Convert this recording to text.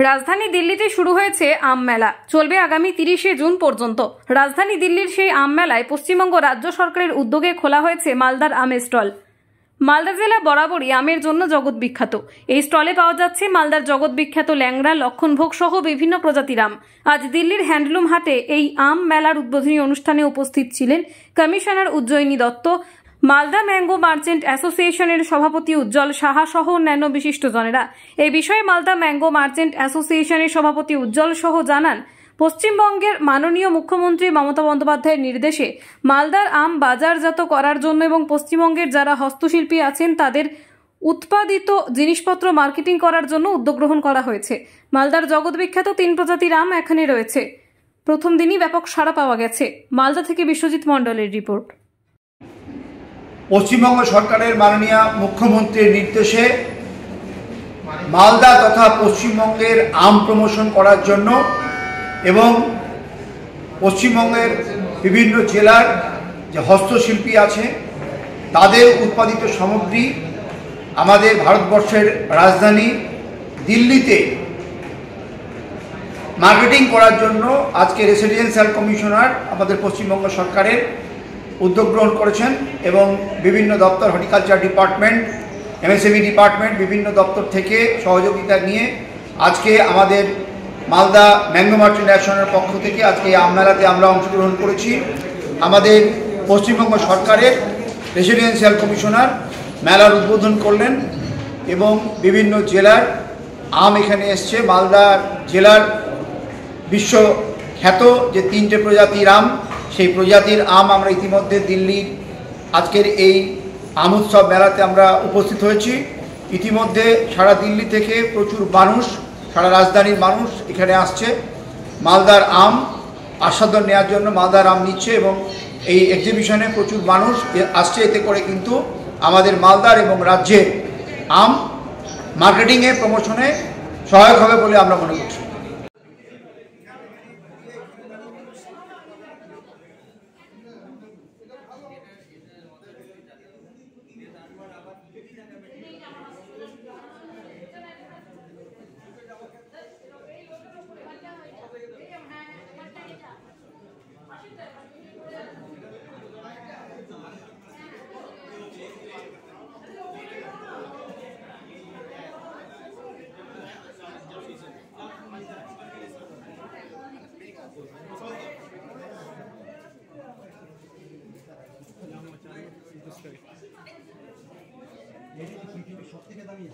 রাজধানী দিল্লিতে শুরু হয়েছে আম মেলা, চলবে আগামী 30শে জুন পর্যন্ত। রাজধানী দিল্লির সেই আম মেলায় পশ্চিমবঙ্গ রাজ্য সরকারের উদ্যোগে খোলা হয়েছে মালদার আমের স্টল। মালদা জেলা বরাবরই আমের জন্য জগৎ বিখ্যাত। এই স্টলে পাওয়া যাচ্ছে মালদার জগৎ বিখ্যাত ল্যাংড়া, লক্ষণভোগ সহ বিভিন্ন প্রজাতির আম। আজ দিল্লির হ্যান্ডলুম হাটে এই আম মেলার উদ্বোধনী অনুষ্ঠানে উপস্থিত ছিলেন commissioner Ujjayini Dutta, Malda mango merchant অ্যাসোসিয়েশনের সভাপতি উজ্জ্বল সাহা সহ অন্যান্য বিশিষ্টজনেরা। এই বিষয়ে মালদা ম্যাঙ্গো মার্চেন্ট অ্যাসোসিয়েশনের সভাপতি উজ্জ্বল সহ জানান, পশ্চিমবঙ্গের মাননীয় মুখ্যমন্ত্রী মমতা বন্দ্যোপাধ্যায়ের নির্দেশে মালদার আম বাজারজাত করার জন্য এবং পশ্চিমবঙ্গের যারা হস্তশিল্পী আছেন তাদের উৎপাদিত জিনিসপত্র মার্কেটিং করার জন্য উদ্যোগ গ্রহণ করা হয়েছে। মালদার জগৎ বিখ্যাত 3 প্রজাতির আম এখানে রয়েছে। প্রথম দিনই ব্যাপক সাড়া পাওয়া গেছে। মালদা থেকে বিশ্বজিৎ মণ্ডলের রিপোর্ট। পশ্চিমবঙ্গ সরকারের মাননীয় মুখ্যমন্ত্রীর নির্দেশে মালদা তথা পশ্চিমবঙ্গের আম প্রমোশন করার জন্য এবং পশ্চিমবঙ্গের বিভিন্ন জেলার যে হস্তশিল্পী আছে তাদের উৎপাদিত সামগ্রী আমাদের ভারতবর্ষের রাজধানী দিল্লিতে মার্কেটিং করার জন্য আজকে রেসিডেন্সিয়াল কমিশনার আমাদের পশ্চিমবঙ্গ সরকারের উদ্যোগ গ্রহণ করেছেন এবং বিভিন্ন দপ্তর, হর্টিকালচার ডিপার্টমেন্ট, এমএসএমই ডিপার্টমেন্ট, বিভিন্ন দপ্তর থেকে সহযোগিতা নিয়ে আজকে আমাদের মালদা ম্যাঙ্গো মার্চেন্ট অ্যাসোসিয়েশনের পক্ষ থেকে আজকে এই আম মেলাতে আমরা অংশগ্রহণ করেছি। আমাদের পশ্চিমবঙ্গ সরকারের রেসিডেন্সিয়াল কমিশনার মেলার উদ্বোধন করলেন এবং বিভিন্ন জেলার আম এখানে এসছে। মালদা জেলার বিশ্বখ্যাত যে 3টে প্রজাতির আম, সেই প্রজাতির আম আমরা ইতিমধ্যে দিল্লির আজকের এই আম উৎসব মেলাতে আমরা উপস্থিত হয়েছি। ইতিমধ্যে সারা দিল্লি থেকে প্রচুর মানুষ, সারা রাজধানীর মানুষ এখানে আসছে মালদার আম আস্বাদন নেওয়ার জন্য, মালদার আম নিচ্ছে এবং এই এক্সিবিশনে প্রচুর মানুষ আসছে। এতে করে কিন্তু আমাদের মালদার এবং রাজ্যের আম মার্কেটিংয়ে, প্রমোশনে সহায়ক হবে বলে আমরা মনে করছি। পৃথিবীর সব থেকে দামি